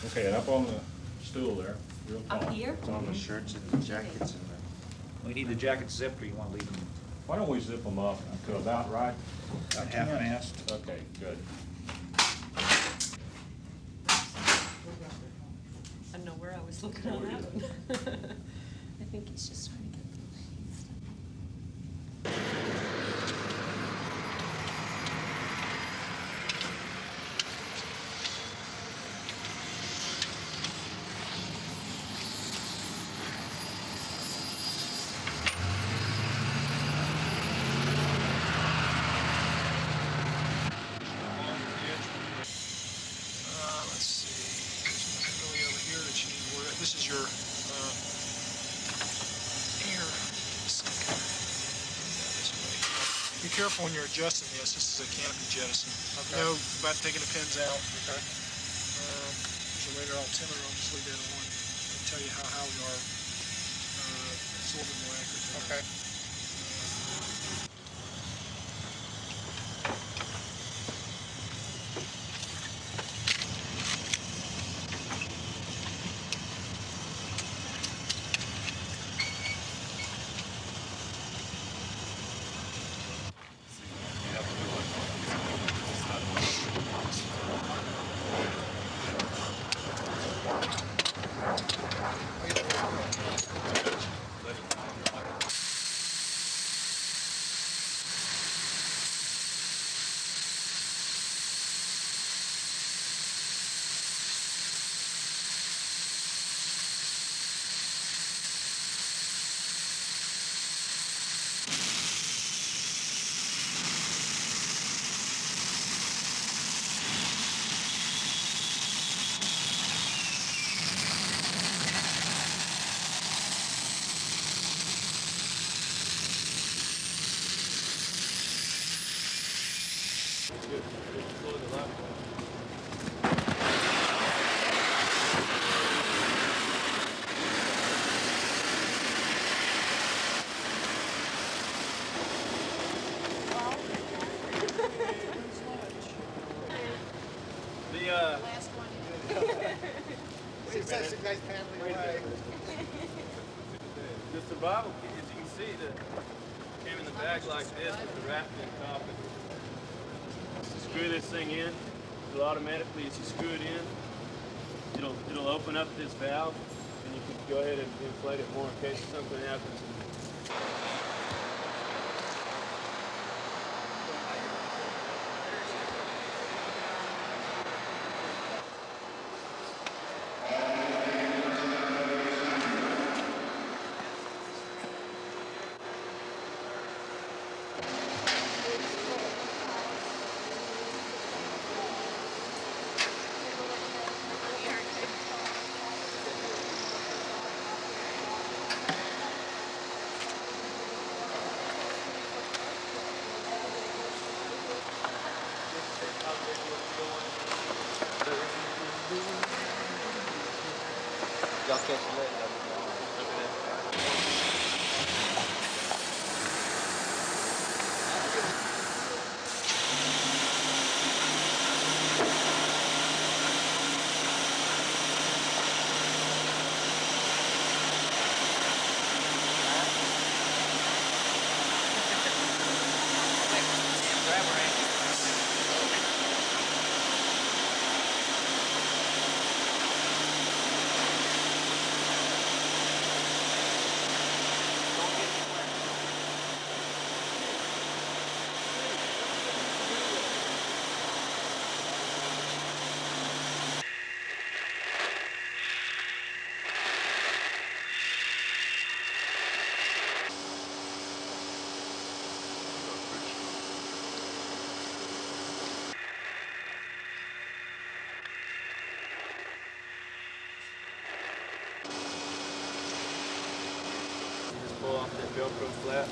Okay, and up on the stool there, real tall. Up here? It's on the shirts and the jackets and the... We need the jacket zipped, or you want to leave them Why don't we zip them up to about right? about half-mast? Okay, good. I don't know where I was looking on that one. I think he's just trying to get the Let's see. There's nothing really over here that you need to worry about. This is your air sink. This way. Be careful when you're adjusting this. This is a canopy jettison. Okay. You know about taking the pins out. Okay. There's a radar altimeter on. Just leave that on. It'll tell you how we are absorbing more accurately. Okay. Last one. Such a nice family way. The survival kit, as you can see, came in the bag like this with the rafting top. Screw this thing in. It'll automatically, as you screw it in, it'll open up this valve, and you can go ahead and inflate it more in case something happens. Y'all catch you later. Pull off that Velcro flap.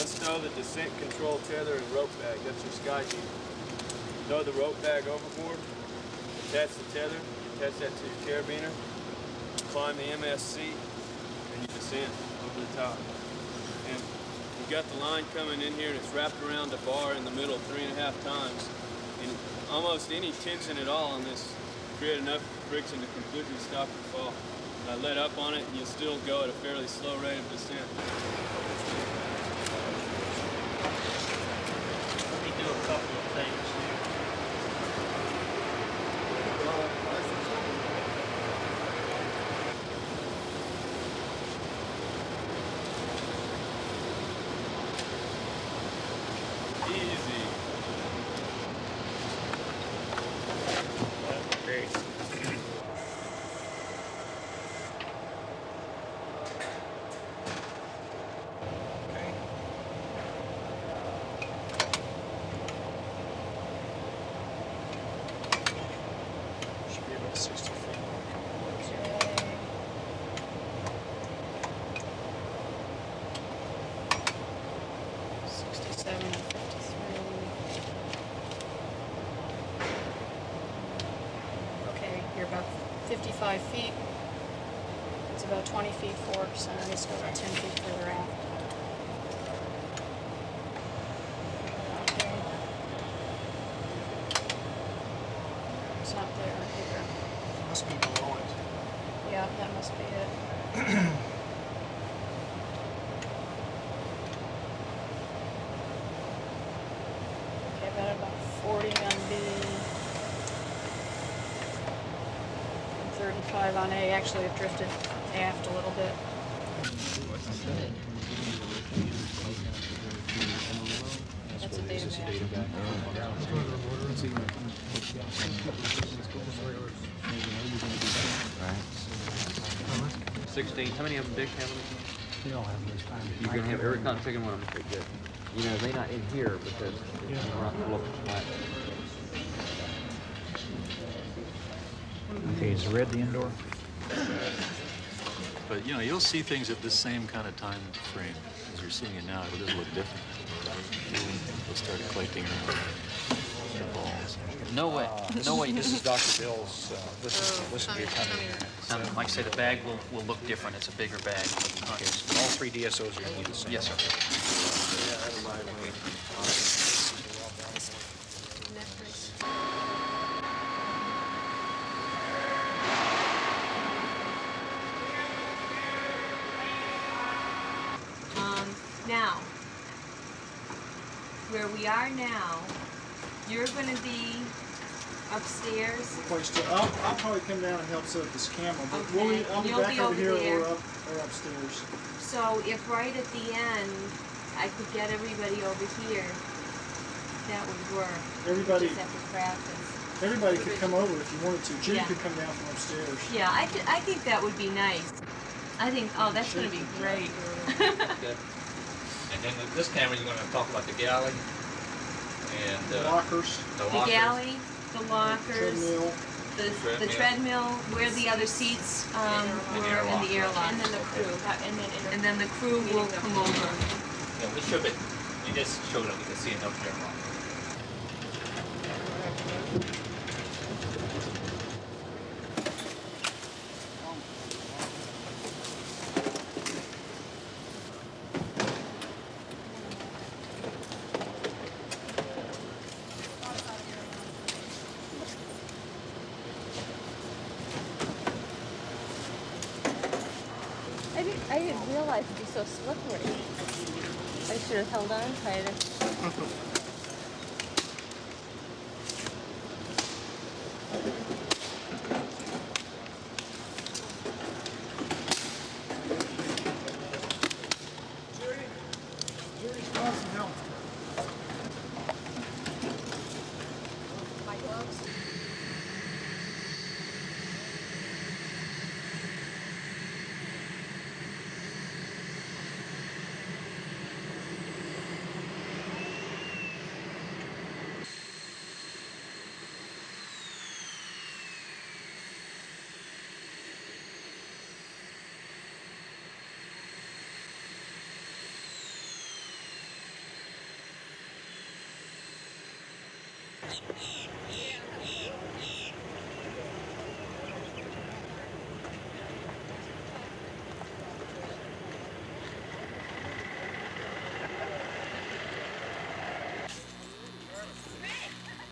Unstow the descent control tether and rope bag. That's your sky gear. Throw the rope bag overboard. Attach the tether. Attach that to your carabiner. Climb the MSC, and you descend over the top. And you've got the line coming in here, and it's wrapped around the bar in the middle 3.5 times. And almost any tension at all on this create enough friction to completely stop your fall. And I let up on it, and you'll still go at a fairly slow rate of descent. Let me do a couple of things here. Easy. Great. Should be about 60 feet. Okay, you're about 55 feet. It's about 20 feet forward, so it needs to go about 10 feet further out. Okay. It's not there either. Must be below it. Yeah, that must be it. Okay, about 40 on B. And 35 on A. Actually, it drifted aft a little bit. That's a data map. 16. How many of them, Dick? How many? We all have those kinds of. You're gonna have every kind of picking one of them. Pretty good. You know, they're not in here because we're not full of flat. Okay, is red the indoor? But, you know, you'll see things at this same kind of time frame as you're seeing it now. It does look different. They'll start collecting around the balls. No way. No way. This is Dr. Bill's, this will be a kind of, Like I say, the bag will look different. It's a bigger bag. okay, so all three DSOs are going to be the same. Yes, sir. Now, where we are now, you're gonna be upstairs. Place to, I'll probably come down and help set up this camera, but Okay, I'll be you'll back be over over here there. or upstairs. So if right at the end, I could get everybody over here, that would work. Everybody, Just have to practice. everybody could come over if you wanted to. Judy Yeah. could come down from upstairs. Yeah, I think that would be nice. I think, oh, that's gonna be great. Good. And then with this camera, you're gonna talk about the galley and The lockers, The galley, the lockers, treadmill. the treadmill, where the other seats were, and the airlock. And then the crew. And then the crew will come over. Yeah, we should be. You just showed them. You can see enough there. I didn't realize it'd be so slippery. I should have held on tighter. Judy's got some help. My gloves.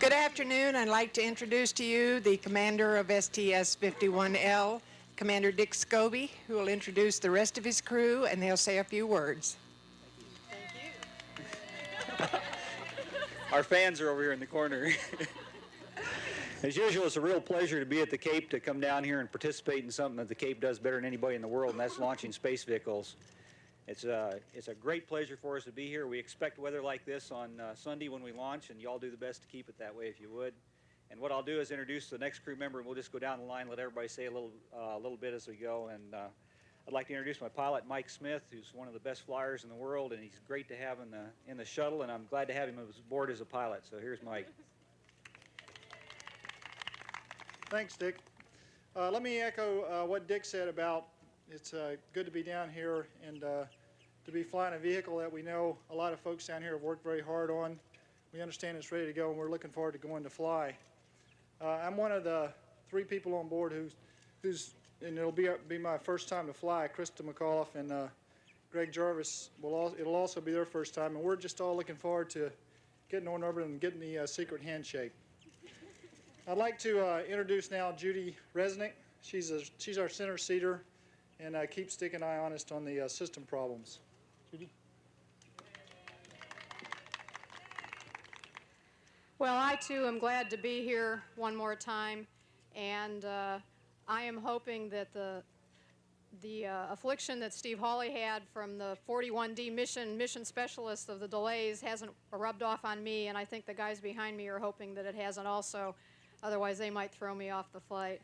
Good afternoon. I'd like to introduce to you the commander of STS-51L, Commander Dick Scobee, who will introduce the rest of his crew, and they'll say a few words. Our fans are over here in the corner. As usual, it's a real pleasure to be at the Cape, to come down here and participate in something that the Cape does better than anybody in the world, and that's launching space vehicles. It's a great pleasure for us to be here. We expect weather like this on Sunday when we launch, and you all do the best to keep it that way if you would. And what I'll do is introduce the next crew member, and we'll just go down the line, let everybody say a little bit as we go. And I'd like to introduce my pilot, Mike Smith, who's one of the best flyers in the world, and he's great to have in the shuttle, and I'm glad to have him aboard as a pilot. So here's Mike. Thanks, Dick. Let me echo what Dick said about it's good to be down here and to be flying a vehicle that we know a lot of folks down here have worked very hard on. We understand it's ready to go, and we're looking forward to going to fly. I'm one of the 3 people on board who's and it'll be my first time to fly. Christa McAuliffe and Greg Jarvis it'll also be their first time, and we're just all looking forward to getting on orbit and getting the secret handshake. I'd like to introduce now Judy Resnik. She's our center seater, and keeps Dick and I honest on the system problems. Judy. Well, I too am glad to be here one more time, and I am hoping that the affliction that Steve Hawley had from the 41D mission specialist of the delays hasn't rubbed off on me, and I think the guys behind me are hoping that it hasn't also. Otherwise, they might throw me off the flight.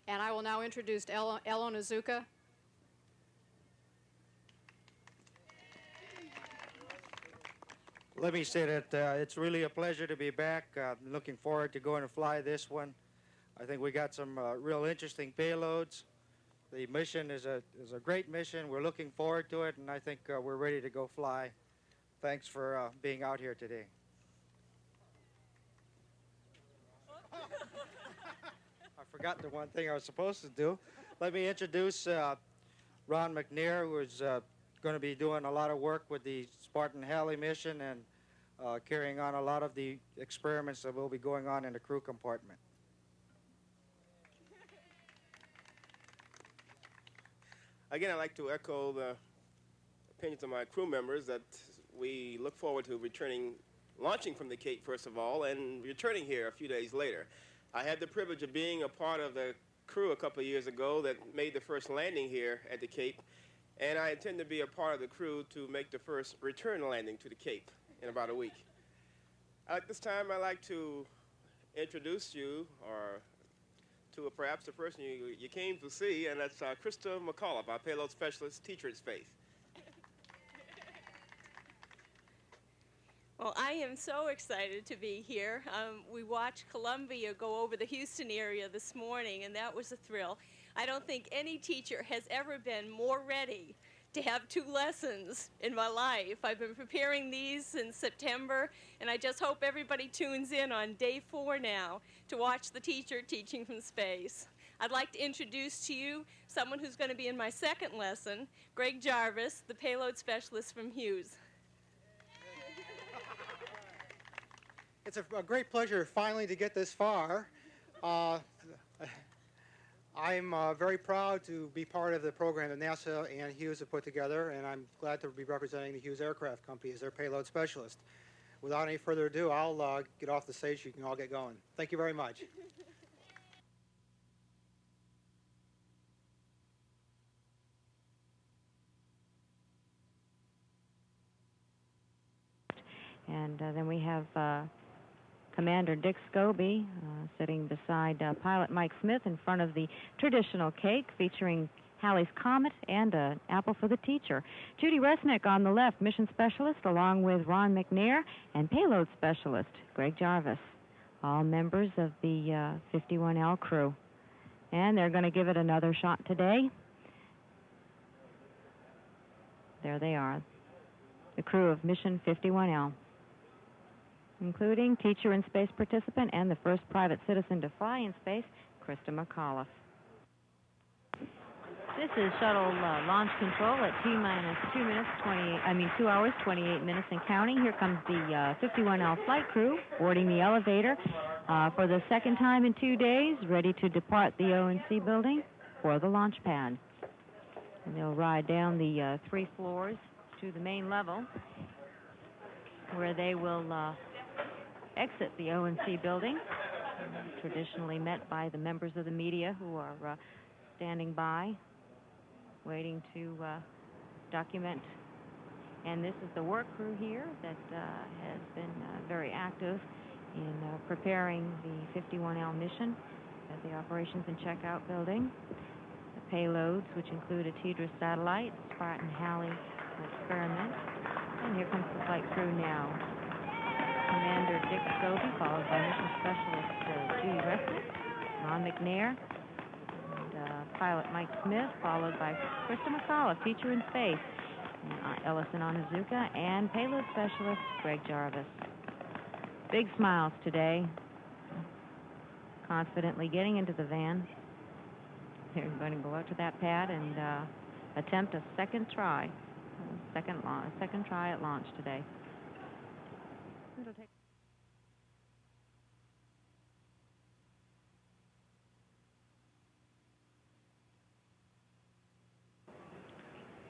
And I will now introduce Onizuka. Let me say that it's really a pleasure to be back. Looking forward to going to fly this one. I think we got some real interesting payloads. The mission is a great mission. We're looking forward to it, and I think we're ready to go fly. Thanks for being out here today. I forgot the one thing I was supposed to do. Let me introduce Ron McNair, who is going to be doing a lot of work with the Spartan Halley mission and carrying on a lot of the experiments that will be going on in the crew compartment. Again, I'd like to echo the opinions of my crew members that we look forward to launching from the Cape, first of all, and returning here a few days later. I had the privilege of being a part of the crew a couple of years ago that made the first landing here at the Cape, and I intend to be a part of the crew to make the first return landing to the Cape in about a week. At this time, I'd like to introduce you to perhaps the person you came to see, and that's Christa McAuliffe, our payload specialist, teacher at Space. Well, I am so excited to be here. We watched Columbia go over the Houston area this morning, and that was a thrill. I don't think any teacher has ever been more ready to have 2 lessons in my life. I've been preparing these since September, and I just hope everybody tunes in on day 4 now to watch the teacher teaching from space. I'd like to introduce to you someone who's going to be in my 2nd lesson, Greg Jarvis, the payload specialist from Hughes. It's a great pleasure finally to get this far. I'm very proud to be part of the program that NASA and Hughes have put together, and I'm glad to be representing the Hughes Aircraft Company as their payload specialist. Without any further ado, I'll get off the stage so you can all get going. Thank you very much. And then we have Commander Dick Scobee sitting beside pilot Mike Smith in front of the traditional cake featuring Halley's Comet and an apple for the teacher. Judy Resnik on the left, mission specialist, along with Ron McNair and payload specialist Greg Jarvis, all members of the 51L crew. And they're going to give it another shot today. There they are, the crew of mission 51L, including teacher and space participant and the first private citizen to fly in space, Christa McAuliffe. This is shuttle launch control at T-minus 2 hours, 28 minutes and counting. Here comes the 51L flight crew boarding the elevator for the second time in 2 days, ready to depart the O&C building for the launch pad. And they'll ride down the 3 floors to the main level, where they will exit the O&C building, traditionally met by the members of the media who are standing by, waiting to document. And this is the work crew here that has been very active in preparing the 51L mission at the Operations and Checkout building. The payloads, which include a TDRS satellite, Spartan Halley experiment. And here comes the flight crew now. Commander Dick Scobee, followed by Mission Specialist Judy Resnik, Ron McNair, pilot Mike Smith, followed by Christa McAuliffe, teacher in space, Ellison Onizuka, and payload specialist Greg Jarvis. Big smiles today. Confidently getting into the van. They're going to go out to that pad and attempt a second try. Second try at launch today. It'll take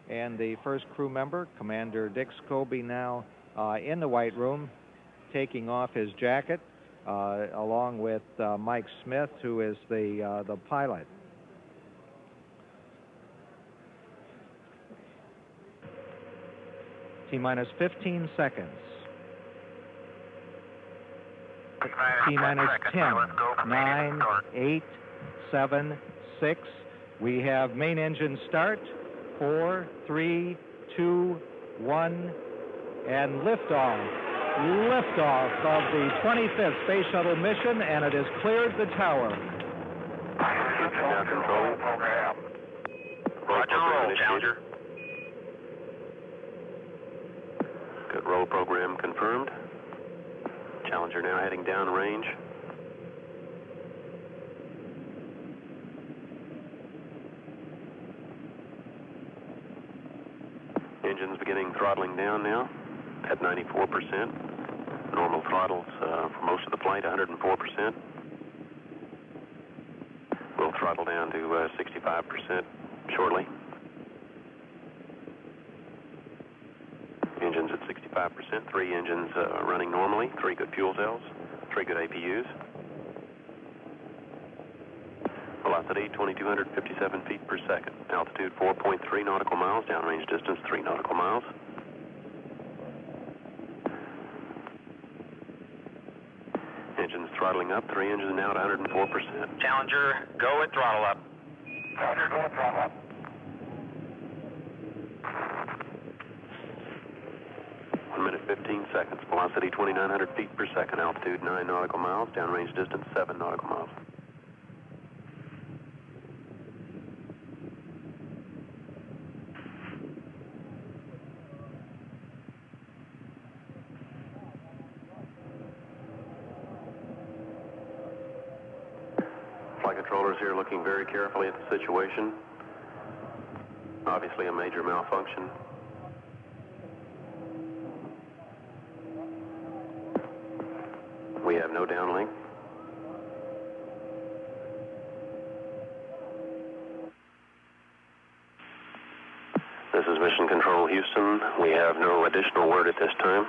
And the first crew member, Commander Dick Scobee, now in the White Room, taking off his jacket, along with Mike Smith, who is the pilot. T-minus 15 seconds. T-minus 10, 9, 8, 7, 6. We have main engine start. 4, 3, 2, 1, and liftoff. Liftoff of the 25th Space Shuttle mission, and it has cleared the tower. Control program. Roger, roll, Challenger. Good, roll program confirmed. Challenger now heading downrange. Engines beginning throttling down now at 94%. Normal throttles for most of the flight, 104%. We'll throttle down to 65% shortly. Engines at 65%, 3 engines running normally, 3 good fuel cells, 3 good APUs. Velocity 2,257 feet per second. Altitude 4.3 nautical miles. Downrange distance 3 nautical miles. Engines throttling up. 3 engines now at 104%. Challenger, go at throttle up. Challenger, go at throttle up. One minute 15 seconds. Velocity 2,900 feet per second. Altitude 9 nautical miles. Downrange distance 7 nautical miles. Flight controllers here looking very carefully at the situation. Obviously a major malfunction. We have no downlink. This is Mission Control Houston. We have no additional word at this time.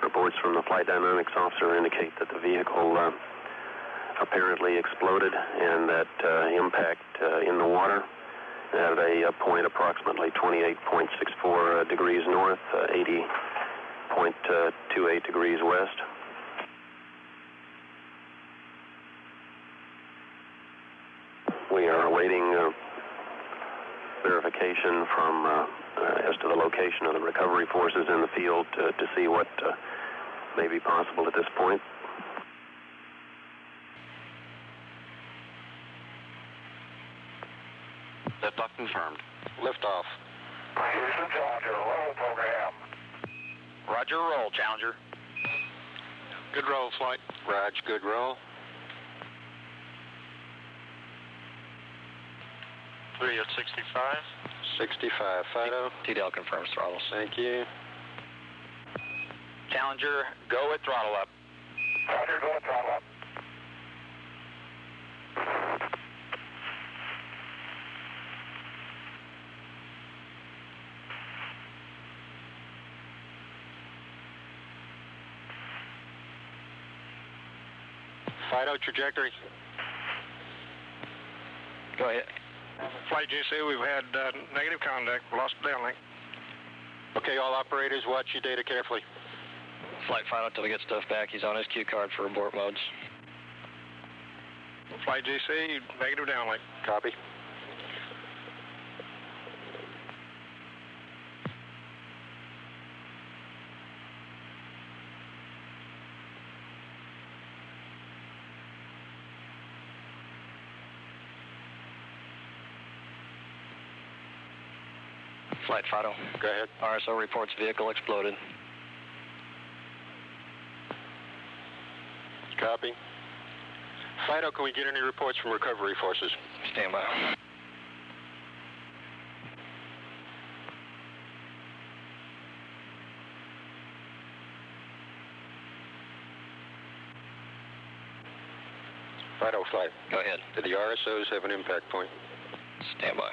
Reports from the flight dynamics officer indicate that the vehicle apparently exploded and that impact in the water at a point approximately 28.64 degrees north, 80.28 degrees west. We are awaiting verification from as to the location of the recovery forces in the field to see what may be possible at this point. Liftoff confirmed. Liftoff. Houston Challenger, roll program. Roger, roll, Challenger. Good roll, flight. Rog, good roll. 3 at 65. 65, Fido. TDL confirms throttles. Thank you. Challenger, go at throttle up. Roger, go at throttle up. Fido, trajectory. Go ahead. Flight GC, we've had negative contact. Lost downlink. Okay, all operators, watch your data carefully. Flight Fido till we get stuff back. He's on his cue card for abort modes. Flight GC, negative downlink. Copy. Flight Fido. Go ahead. RSO reports vehicle exploded. Copy. Fido, can we get any reports from recovery forces? Stand by. Fido, flight. Go ahead. Did the RSOs have an impact point? Stand by.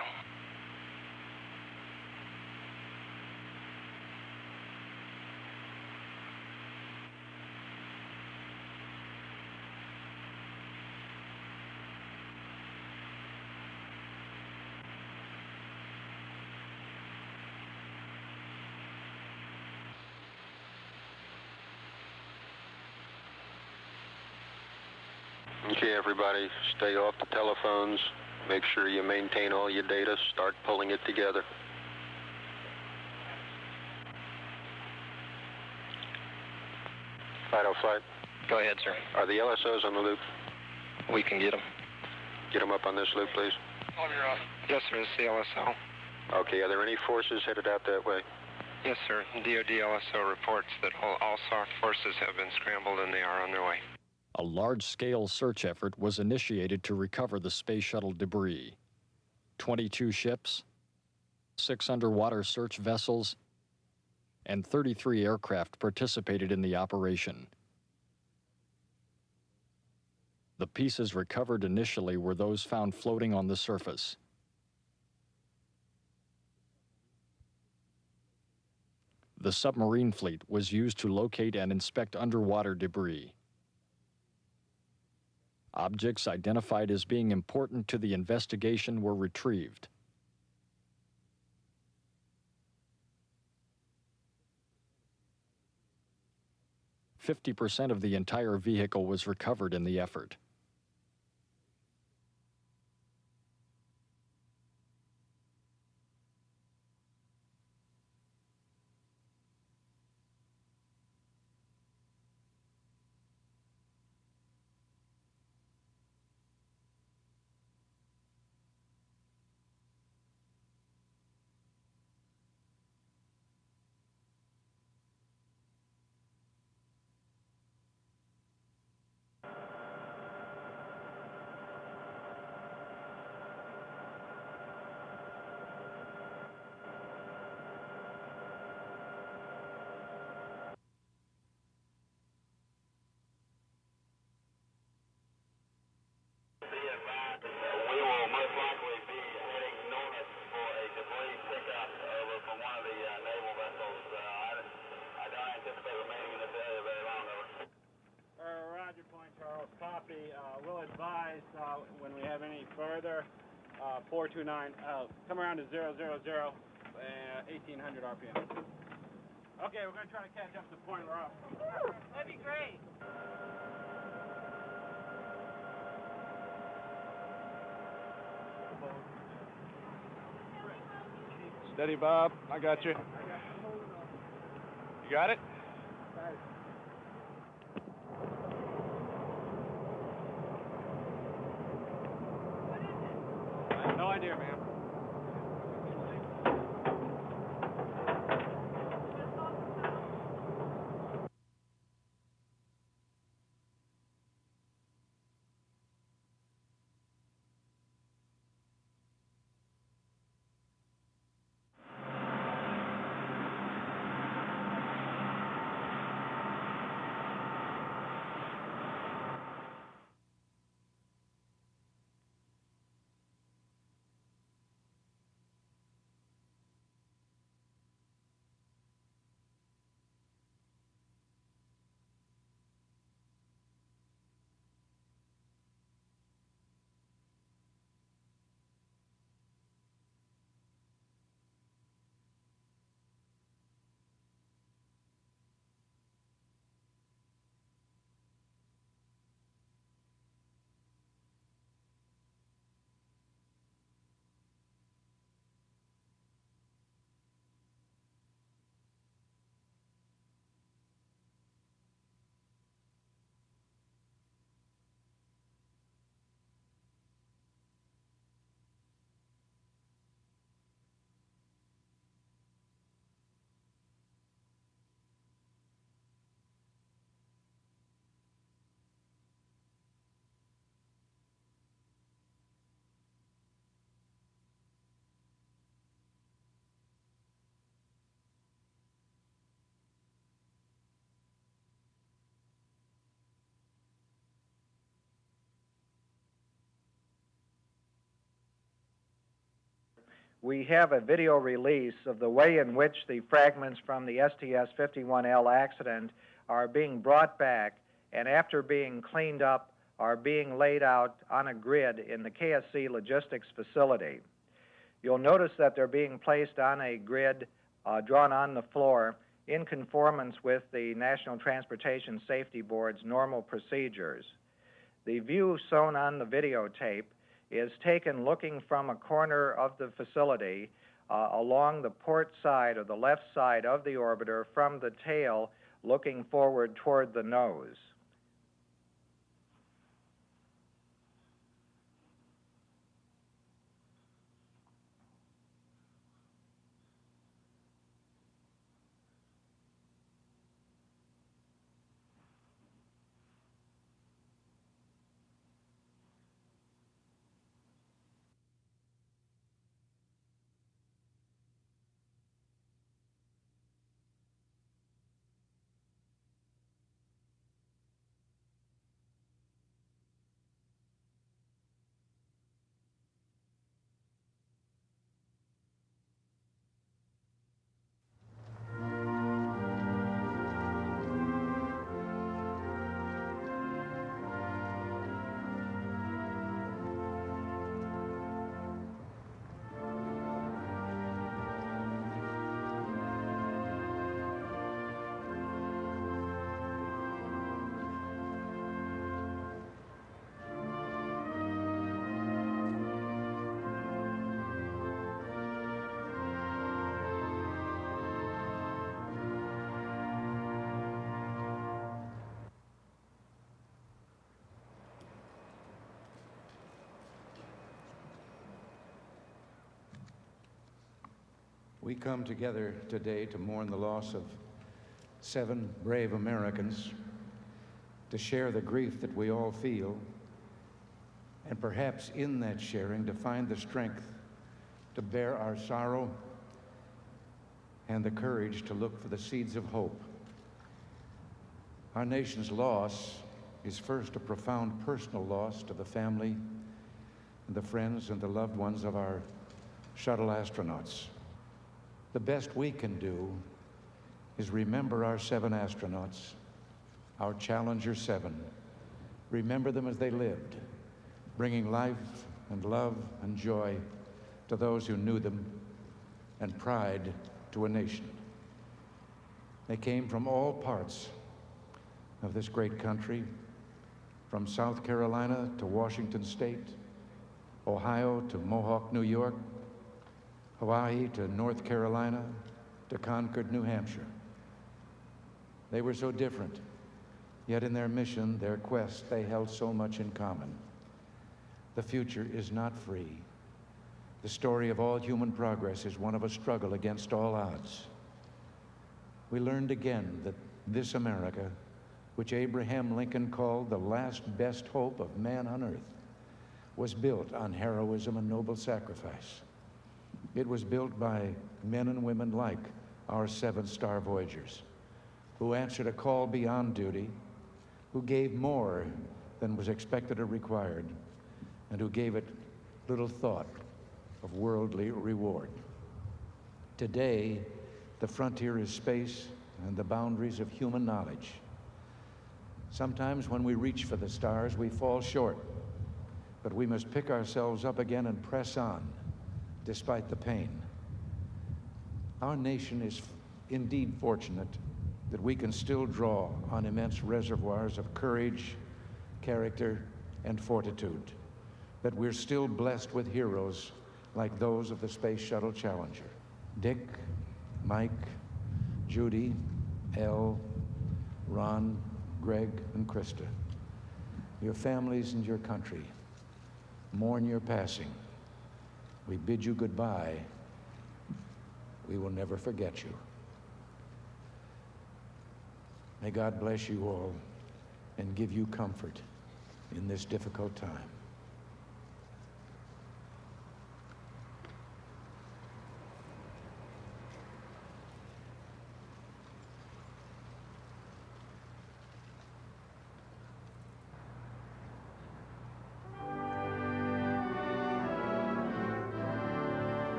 Okay, everybody, stay off the telephones. Make sure you maintain all your data. Start pulling it together. Fido, flight. Go ahead, sir. Are the LSOs on the loop? We can get them. Get them up on this loop, please. Yes, sir. It's the LSO. Okay, are there any forces headed out that way? Yes, sir. DoD LSO reports that all SOC forces have been scrambled and they are on their way. A large-scale search effort was initiated to recover the space shuttle debris. 22 ships, 6 underwater search vessels, and 33 aircraft participated in the operation. The pieces recovered initially were those found floating on the surface. The submarine fleet was used to locate and inspect underwater debris. Objects identified as being important to the investigation were retrieved. % of the entire vehicle was recovered in the effort. Roger, point Charles. Copy. We'll advise when we have any further. 429. Come around to 000, 1800 RPM. Okay, we're going to try to catch up to the point we're off. That'd be great. Steady, Bob. I got you. You got it? No idea, man. we have a video release of the way in which the fragments from the STS-51L accident are being brought back and after being cleaned up are being laid out on a grid in the KSC logistics facility. You'll notice that they're being placed on a grid drawn on the floor in conformance with the National Transportation Safety Board's normal procedures. The view shown on the videotape is taken looking from a corner of the facility along the port side or the left side of the orbiter from the tail looking forward toward the nose. We come together today to mourn the loss of 7 brave Americans, to share the grief that we all feel, and perhaps in that sharing to find the strength to bear our sorrow and the courage to look for the seeds of hope. Our nation's loss is first a profound personal loss to the family and the friends and the loved ones of our shuttle astronauts. The best we can do is remember our 7 astronauts, our Challenger 7. Remember them as they lived, bringing life and love and joy to those who knew them and pride to a nation. They came from all parts of this great country, from South Carolina to Washington State, Ohio to Mohawk, New York, Hawaii to North Carolina, to Concord, New Hampshire. They were so different, yet in their mission, their quest, they held so much in common. The future is not free. The story of all human progress is one of a struggle against all odds. We learned again that this America, which Abraham Lincoln called the last best hope of man on earth, was built on heroism and noble sacrifice. It was built by men and women like our 7 star Voyagers, who answered a call beyond duty, who gave more than was expected or required, and who gave it little thought of worldly reward. Today, the frontier is space and the boundaries of human knowledge. Sometimes when we reach for the stars, we fall short, but we must pick ourselves up again and press on, despite the pain. Our nation is indeed fortunate that we can still draw on immense reservoirs of courage, character, and fortitude, that we're still blessed with heroes like those of the Space Shuttle Challenger. Dick, Mike, Judy, Elle, Ron, Greg, and Christa. Your families and your country mourn your passing. We bid you goodbye. We will never forget you. May God bless you all and give you comfort in this difficult time.